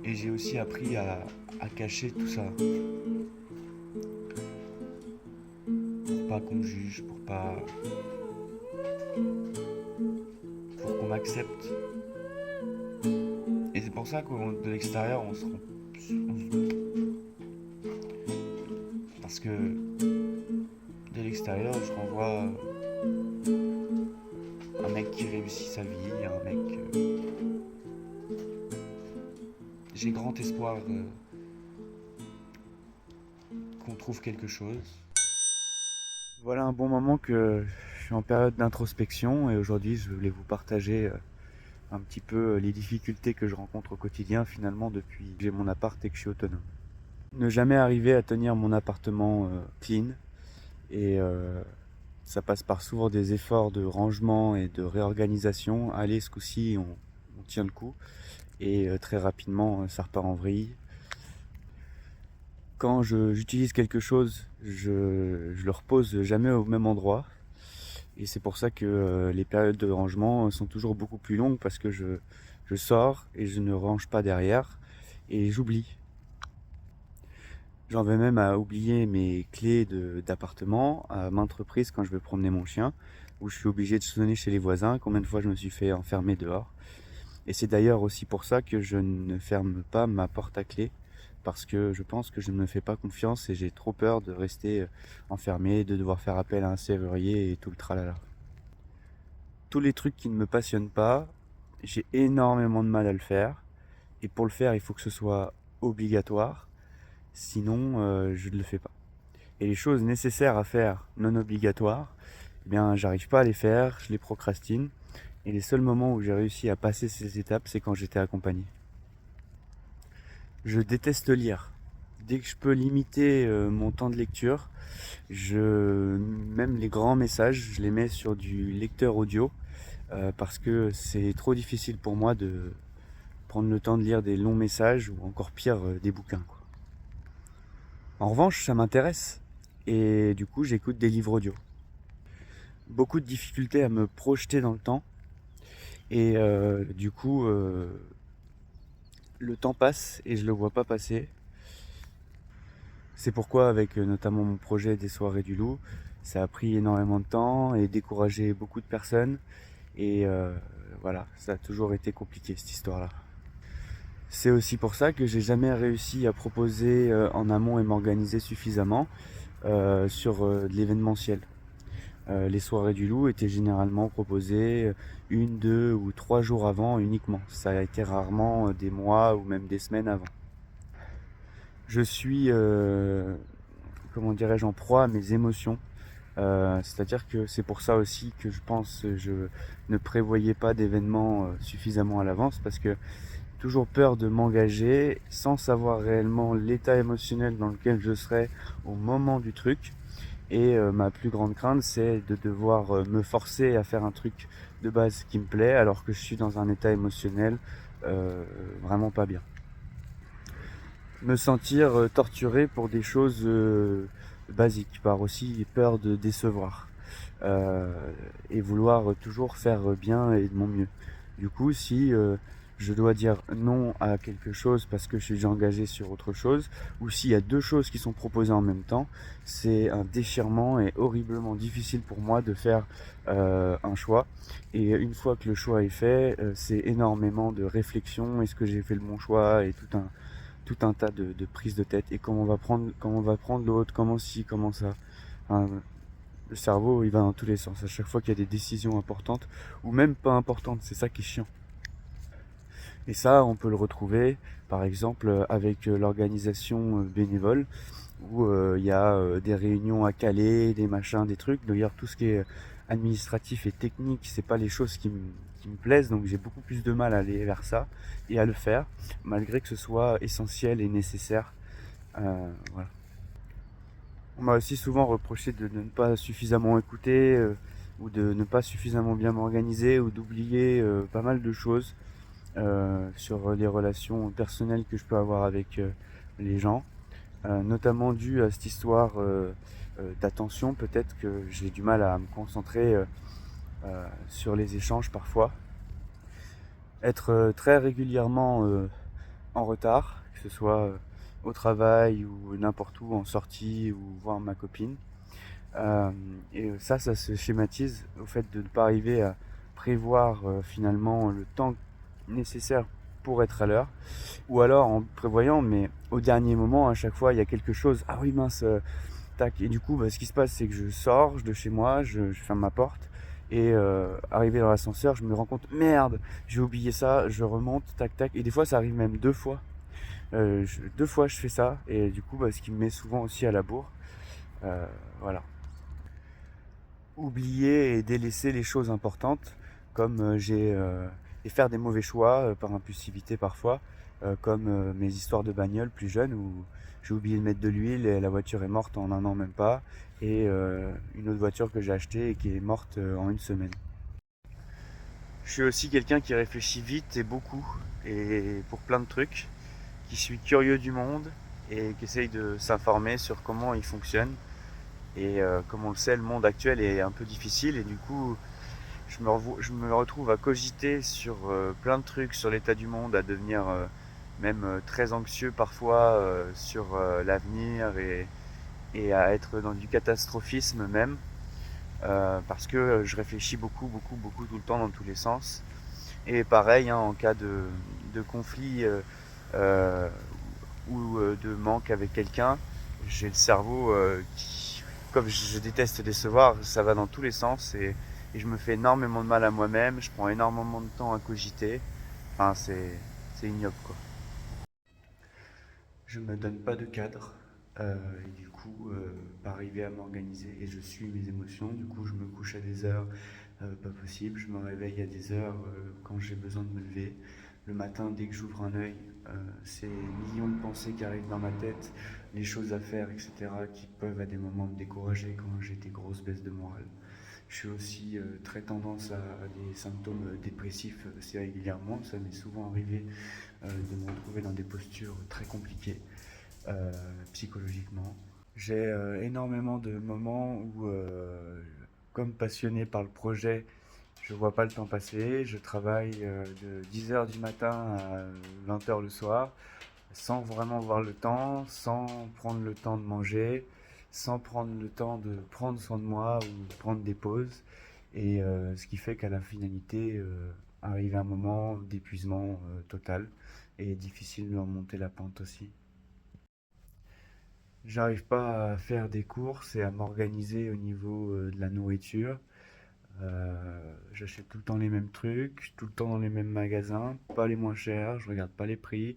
Et j'ai aussi appris à cacher tout ça, pour pas qu'on me juge, pour qu'on m'accepte. Et c'est pour ça que de l'extérieur, parce que de l'extérieur, je renvoie un mec qui réussit sa vie, un mec. J'ai grand espoir qu'on trouve quelque chose. Voilà un bon moment que je suis en période d'introspection et aujourd'hui je voulais vous partager un petit peu les difficultés que je rencontre au quotidien finalement depuis que j'ai mon appart et que je suis autonome. Ne jamais arriver à tenir mon appartement clean et ça passe par souvent des efforts de rangement et de réorganisation. Allez, ce coup-ci on tient le coup et très rapidement ça repart en vrille. Quand j'utilise quelque chose, je le repose jamais au même endroit. Et c'est pour ça que les périodes de rangement sont toujours beaucoup plus longues parce que je sors et je ne range pas derrière et j'oublie. J'en vais même à oublier mes clés d'appartement à maintes reprises quand je vais promener mon chien, où je suis obligé de sonner chez les voisins. Combien de fois je me suis fait enfermer dehors. Et c'est d'ailleurs aussi pour ça que je ne ferme pas ma porte à clé, parce que je pense que je ne me fais pas confiance et j'ai trop peur de rester enfermé, de devoir faire appel à un serrurier et tout le tralala. Tous les trucs qui ne me passionnent pas, j'ai énormément de mal à le faire. Et pour le faire, il faut que ce soit obligatoire, sinon je ne le fais pas. Et les choses nécessaires à faire non obligatoires, eh bien j'arrive pas à les faire, je les procrastine. Et les seuls moments où j'ai réussi à passer ces étapes, c'est quand j'étais accompagné. Je déteste lire. Dès que je peux limiter mon temps de lecture, même les grands messages, je les mets sur du lecteur audio parce que c'est trop difficile pour moi de prendre le temps de lire des longs messages ou encore pire des bouquins, quoi. En revanche, ça m'intéresse et du coup, j'écoute des livres audio. Beaucoup de difficultés à me projeter dans le temps et du coup, le temps passe et je le vois pas passer. C'est pourquoi avec notamment mon projet des soirées du loup, ça a pris énormément de temps et découragé beaucoup de personnes. Et voilà, ça a toujours été compliqué cette histoire-là. C'est aussi pour ça que j'ai jamais réussi à proposer en amont et m'organiser suffisamment sur de l'événementiel. Les soirées du loup étaient généralement proposées 1, 2 ou 3 jours avant uniquement. Ça a été rarement des mois ou même des semaines avant. Je suis, comment dirais-je, en proie à mes émotions. C'est-à-dire que c'est pour ça aussi que je pense je ne prévoyais pas d'événements suffisamment à l'avance parce que toujours peur de m'engager sans savoir réellement l'état émotionnel dans lequel je serai au moment du truc. Et ma plus grande crainte, c'est de devoir me forcer à faire un truc de base qui me plaît alors que je suis dans un état émotionnel vraiment pas bien. Me sentir torturé pour des choses basiques, par aussi peur de décevoir euh, et vouloir toujours faire bien et de mon mieux. Du coup, si je dois dire non à quelque chose parce que je suis déjà engagé sur autre chose, ou s'il y a deux choses qui sont proposées en même temps, c'est un déchirement et horriblement difficile pour moi de faire un choix. Et une fois que le choix est fait, c'est énormément de réflexion. Est-ce que j'ai fait le bon choix et tout un tas de prises de tête et comment on va prendre l'autre, comment ci, comment ça. Enfin, le cerveau il va dans tous les sens à chaque fois qu'il y a des décisions importantes ou même pas importantes, c'est ça qui est chiant. Et ça on peut le retrouver par exemple avec l'organisation bénévole où il y a des réunions à caler, des machins, des trucs. D'ailleurs tout ce qui est administratif et technique, c'est pas les choses qui me plaisent, donc j'ai beaucoup plus de mal à aller vers ça et à le faire malgré que ce soit essentiel et nécessaire. Voilà. On m'a aussi souvent reproché de ne pas suffisamment écouter ou de ne pas suffisamment bien m'organiser ou d'oublier pas mal de choses sur les relations personnelles que je peux avoir avec les gens, notamment dû à cette histoire d'attention. Peut-être que j'ai du mal à me concentrer sur les échanges parfois. Être très régulièrement en retard, que ce soit au travail ou n'importe où, en sortie ou voir ma copine. Et ça se schématise au fait de ne pas arriver à prévoir finalement le temps nécessaire pour être à l'heure, ou alors en prévoyant, mais au dernier moment, à chaque fois, il y a quelque chose. Ah oui, mince, tac. Et du coup, ce qui se passe, c'est que je sors de chez moi, je ferme ma porte, et arrivé dans l'ascenseur, je me rends compte, merde, j'ai oublié ça, je remonte, tac, tac. Et des fois, ça arrive même deux fois. Deux fois, je fais ça, et du coup, ce qui me met souvent aussi à la bourre. Voilà. Oublier et délaisser les choses importantes, comme et faire des mauvais choix par impulsivité parfois, comme mes histoires de bagnole plus jeunes où j'ai oublié de mettre de l'huile et la voiture est morte en un an même pas, et une autre voiture que j'ai achetée et qui est morte en une semaine. Je suis aussi quelqu'un qui réfléchit vite et beaucoup, et pour plein de trucs, qui suis curieux du monde et qui essaye de s'informer sur comment il fonctionne. Et comme on le sait, le monde actuel est un peu difficile, et du coup, je me retrouve à cogiter sur plein de trucs sur l'état du monde, à devenir même très anxieux parfois sur l'avenir, et à être dans du catastrophisme même, parce que je réfléchis beaucoup, beaucoup, beaucoup tout le temps dans tous les sens. Et pareil, hein, en cas de conflit euh, ou de manque avec quelqu'un, j'ai le cerveau qui, comme je déteste décevoir, ça va dans tous les sens, et je me fais énormément de mal à moi-même, je prends énormément de temps à cogiter. Enfin, c'est ignoble quoi. Je me donne pas de cadre, et du coup, pas arriver à m'organiser, et je suis mes émotions. Du coup, je me couche à des heures pas possible, je me réveille à des heures quand j'ai besoin de me lever. Le matin, dès que j'ouvre un œil, c'est millions de pensées qui arrivent dans ma tête, les choses à faire, etc., qui peuvent à des moments me décourager quand j'ai des grosses baisses de morale. Je suis aussi très tendance à des symptômes dépressifs assez régulièrement. Ça m'est souvent arrivé de me retrouver dans des postures très compliquées psychologiquement. J'ai énormément de moments où, comme passionné par le projet, je vois pas le temps passer. Je travaille de 10 heures du matin à 20 heures le soir, sans vraiment voir le temps, sans prendre le temps de manger, sans prendre le temps de prendre soin de moi ou de prendre des pauses. Et ce qui fait qu'à la finalité, arrive un moment d'épuisement total, et difficile de remonter la pente aussi. J'arrive pas à faire des courses et à m'organiser au niveau de la nourriture. J'achète tout le temps les mêmes trucs, tout le temps dans les mêmes magasins, pas les moins chers, je regarde pas les prix,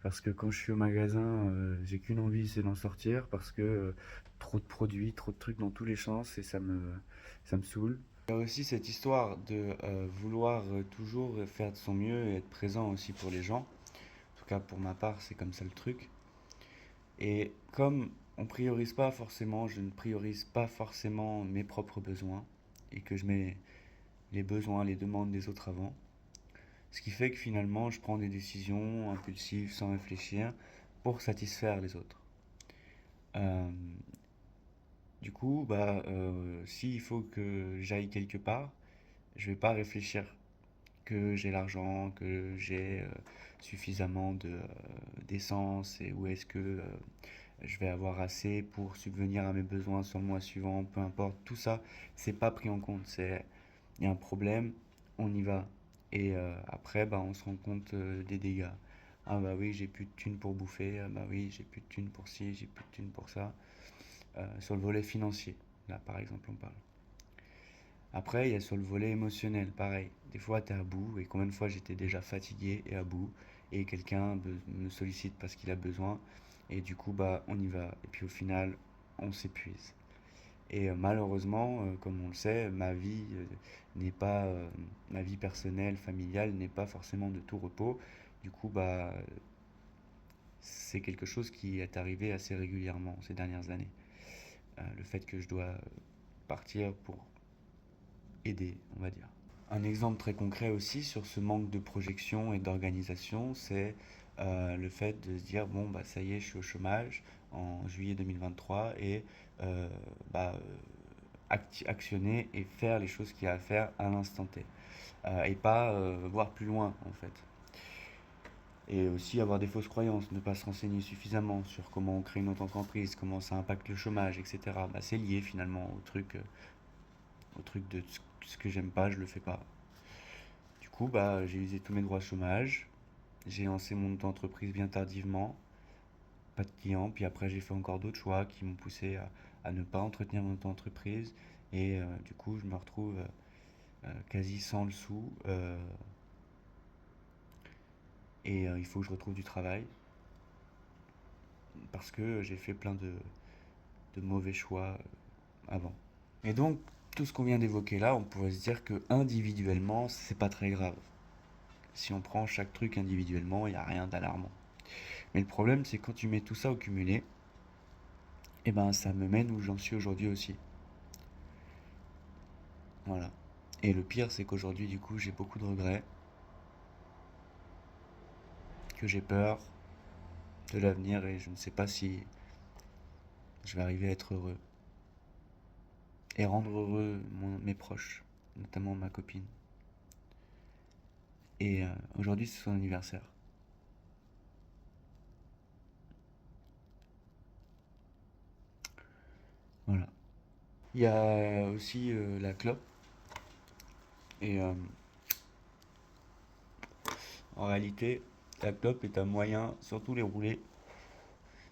parce que quand je suis au magasin, j'ai qu'une envie, c'est d'en sortir, parce que trop de produits, trop de trucs dans tous les sens, et ça me saoule. Il y a aussi cette histoire de vouloir toujours faire de son mieux et être présent aussi pour les gens. En tout cas, pour ma part, c'est comme ça le truc. Et comme on priorise pas forcément, je ne priorise pas forcément mes propres besoins, et que je mets les besoins, les demandes des autres avant. Ce qui fait que finalement, je prends des décisions impulsives sans réfléchir pour satisfaire les autres. Euh, du coup, s'il faut que j'aille quelque part, je vais pas réfléchir que j'ai l'argent, que j'ai suffisamment d'essence, et où est-ce que je vais avoir assez pour subvenir à mes besoins sur le mois suivant, peu importe. Tout ça, c'est pas pris en compte. Il y a un problème, on y va. Et après, on se rend compte des dégâts. Ah bah oui, j'ai plus de thunes pour bouffer. Ah bah oui, j'ai plus de thunes pour ci, j'ai plus de thunes pour ça. Sur le volet financier, là par exemple, on parle. Après, il y a sur le volet émotionnel, pareil. Des fois, tu es à bout, et combien de fois j'étais déjà fatigué et à bout, et quelqu'un me sollicite parce qu'il a besoin, et du coup, on y va. Et puis au final, on s'épuise. Et malheureusement, comme on le sait, ma vie personnelle, familiale n'est pas forcément de tout repos. Du coup, c'est quelque chose qui est arrivé assez régulièrement ces dernières années. Le fait que je dois partir pour aider, on va dire. Un exemple très concret aussi sur ce manque de projection et d'organisation, c'est le fait de se dire, bon, ça y est, je suis au chômage en juillet 2023, et euh, bah, actionner et faire les choses qu'il y a à faire à l'instant T. Et pas voir plus loin en fait. Et aussi avoir des fausses croyances, ne pas se renseigner suffisamment sur comment on crée une autre entreprise, comment ça impacte le chômage, etc. Bah, c'est lié finalement au truc de ce que j'aime pas, je le fais pas. Du coup, bah, j'ai usé tous mes droits chômage, j'ai lancé mon entreprise bien tardivement, pas de clients, puis après j'ai fait encore d'autres choix qui m'ont poussé à ne pas entretenir mon entreprise, et du coup je me retrouve quasi sans le sou, et il faut que je retrouve du travail, parce que j'ai fait plein de mauvais choix avant. Et donc, tout ce qu'on vient d'évoquer là, on pourrait se dire que individuellement, c'est pas très grave. Si on prend chaque truc individuellement, il n'y a rien d'alarmant. Mais le problème, c'est quand tu mets tout ça au cumulé, et ben ça me mène où j'en suis aujourd'hui aussi. Voilà. Et le pire, c'est qu'aujourd'hui, du coup, j'ai beaucoup de regrets, que j'ai peur de l'avenir et je ne sais pas si je vais arriver à être heureux. Et rendre heureux mes proches, notamment ma copine. Et aujourd'hui, c'est son anniversaire. Voilà. Il y a aussi la clope. Et en réalité, la clope est un moyen, surtout les roulés,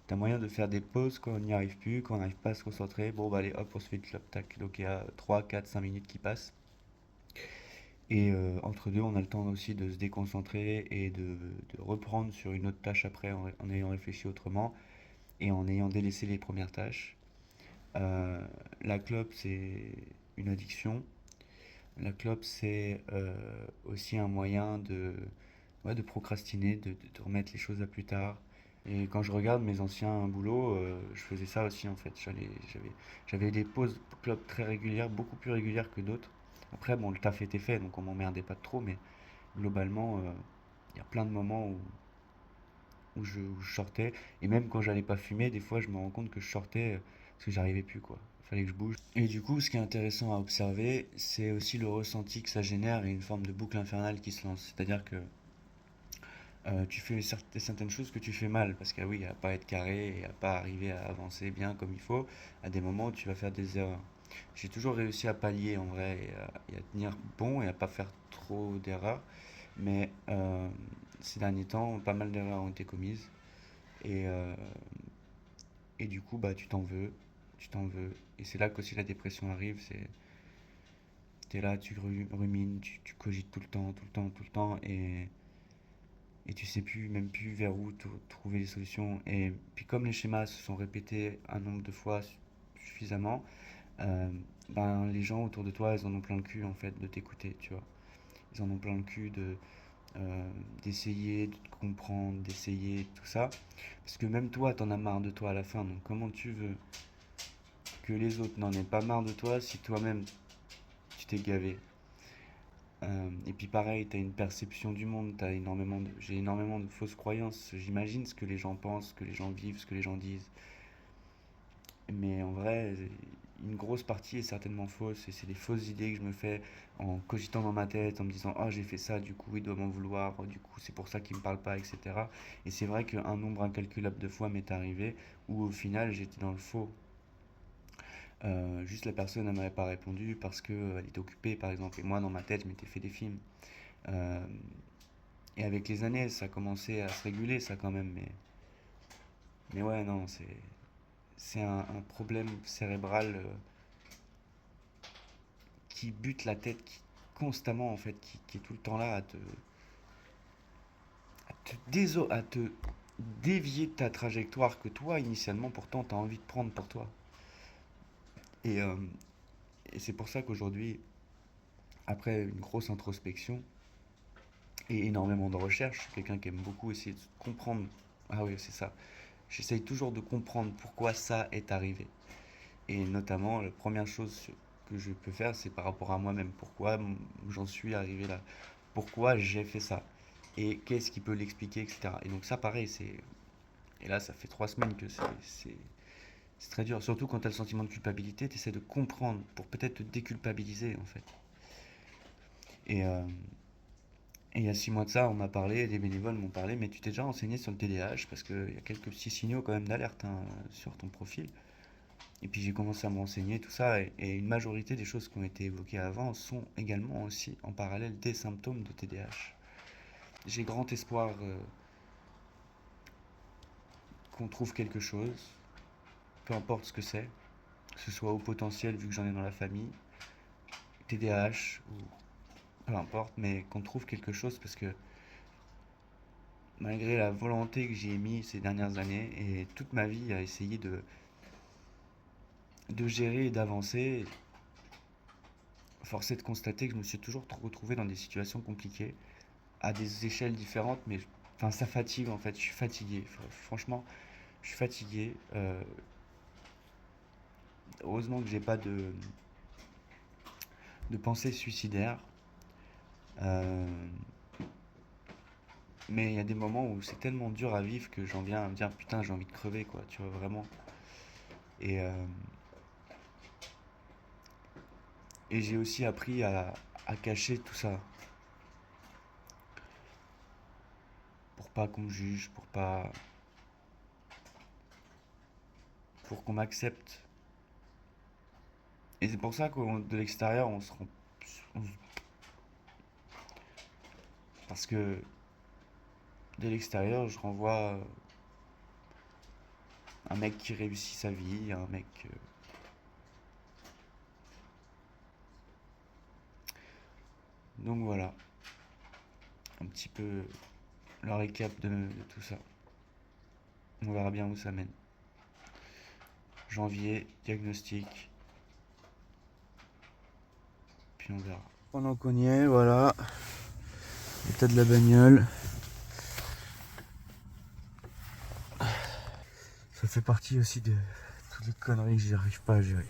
c'est un moyen de faire des pauses quand on n'y arrive plus, quand on n'arrive pas à se concentrer. Bon, bah allez, hop, on se fait une clope, tac. Donc il y a 3, 4, 5 minutes qui passent. Et entre deux, on a le temps aussi de se déconcentrer et de reprendre sur une autre tâche après en ayant réfléchi autrement et en ayant délaissé les premières tâches. Euh, la clope, c'est une addiction. La clope, c'est aussi un moyen ouais, de procrastiner, de remettre les choses à plus tard. Et quand je regarde mes anciens boulots, je faisais ça aussi en fait. J'avais des pauses clope très régulières, beaucoup plus régulières que d'autres. Après, bon, le taf était fait, donc on m'emmerdait pas trop, mais globalement, il y a plein de moments où je sortais. Et même quand j'allais pas fumer, des fois, je me rends compte que je sortais parce que j'arrivais plus, quoi. Il fallait que je bouge. Et du coup, ce qui est intéressant à observer, c'est aussi le ressenti que ça génère et une forme de boucle infernale qui se lance. C'est-à-dire que tu fais certaines choses que tu fais mal, parce qu'à oui, à pas être carré et à pas arriver à avancer bien comme il faut, à des moments où tu vas faire des erreurs. J'ai toujours réussi à pallier en vrai et à tenir bon et à pas faire trop d'erreurs, mais ces derniers temps, pas mal d'erreurs ont été commises et, euh, et du coup, bah, tu t'en veux, et c'est là qu'aussi la dépression arrive, c'est t'es là, tu rumines, tu cogites tout le temps, tout le temps, tout le temps, et tu sais plus, même plus vers où trouver les solutions. Et puis comme les schémas se sont répétés un nombre de fois suffisamment, ben les gens autour de toi, ils en ont plein le cul en fait de t'écouter, tu vois. Ils en ont plein le cul d'essayer de te comprendre, d'essayer tout ça. Parce que même toi, t'en as marre de toi à la fin. Donc comment tu veux que les autres n'en aient pas marre de toi si toi-même tu t'es gavé? Et puis pareil, tu as une perception du monde, j'ai énormément de fausses croyances. J'imagine ce que les gens pensent, ce que les gens vivent, ce que les gens disent. Mais en vrai, une grosse partie est certainement fausse. Et c'est des fausses idées que je me fais en cogitant dans ma tête, en me disant: oh, j'ai fait ça, du coup, il doit m'en vouloir, du coup, c'est pour ça qu'il me parle pas, etc. Et c'est vrai qu'un nombre incalculable de fois m'est arrivé où au final j'étais dans le faux. Juste la personne ne m'avait pas répondu parce qu'elle était occupée, par exemple. Et moi, dans ma tête, je m'étais fait des films. Euh, Et avec les années, ça a commencé à se réguler, ça quand même. Mais ouais, non, c'est un problème cérébral qui bute la tête constamment, en fait, qui est tout le temps là à te dévier de ta trajectoire que toi, initialement, pourtant, tu as envie de prendre pour toi. Et, euh, et c'est pour ça qu'aujourd'hui, après une grosse introspection et énormément de recherche, je suis quelqu'un qui aime beaucoup essayer de comprendre. Ah oui, c'est ça. J'essaye toujours de comprendre pourquoi ça est arrivé. Et notamment, la première chose que je peux faire, c'est par rapport à moi-même. Pourquoi j'en suis arrivé là? Pourquoi j'ai fait ça? Et qu'est-ce qui peut l'expliquer, etc. Et donc ça, pareil, c'est... Et là, ça fait 3 semaines que c'est très dur. Surtout quand tu as le sentiment de culpabilité, tu essaies de comprendre pour peut-être te déculpabiliser, en fait. Et, euh, Et il y a 6 mois de ça, on m'a parlé, des bénévoles m'ont parlé, mais tu t'es déjà renseigné sur le TDAH parce qu'il y a quelques petits signaux quand même d'alerte hein, sur ton profil. Et puis j'ai commencé à me renseigner, tout ça, et une majorité des choses qui ont été évoquées avant sont également aussi en parallèle des symptômes de TDAH. J'ai grand espoir qu'on trouve quelque chose, peu importe ce que ce soit au potentiel vu que j'en ai dans la famille, TDAH ou peu importe, mais qu'on trouve quelque chose parce que malgré la volonté que j'y ai mis ces dernières années et toute ma vie à essayer de gérer et d'avancer, force est de constater que je me suis toujours retrouvé dans des situations compliquées, à des échelles différentes, mais enfin ça fatigue en fait, je suis fatigué, franchement, je suis fatigué. Heureusement que j'ai pas de pensée suicidaire, euh, mais il y a des moments où c'est tellement dur à vivre que j'en viens à me dire putain j'ai envie de crever quoi, tu vois vraiment. Et, euh, et j'ai aussi appris à cacher tout ça, pour pas qu'on me juge, pour qu'on m'accepte. Et c'est pour ça que de l'extérieur on se rend, on- parce que de l'extérieur je renvoie un mec qui réussit sa vie, un mec. Donc voilà, un petit peu le récap de tout ça. On verra bien où ça mène. Janvier, diagnostic, puis on verra. Pendant qu'on y est, voilà, l'état de la bagnole. Ça fait partie aussi de toutes les conneries que j'arrive pas à gérer.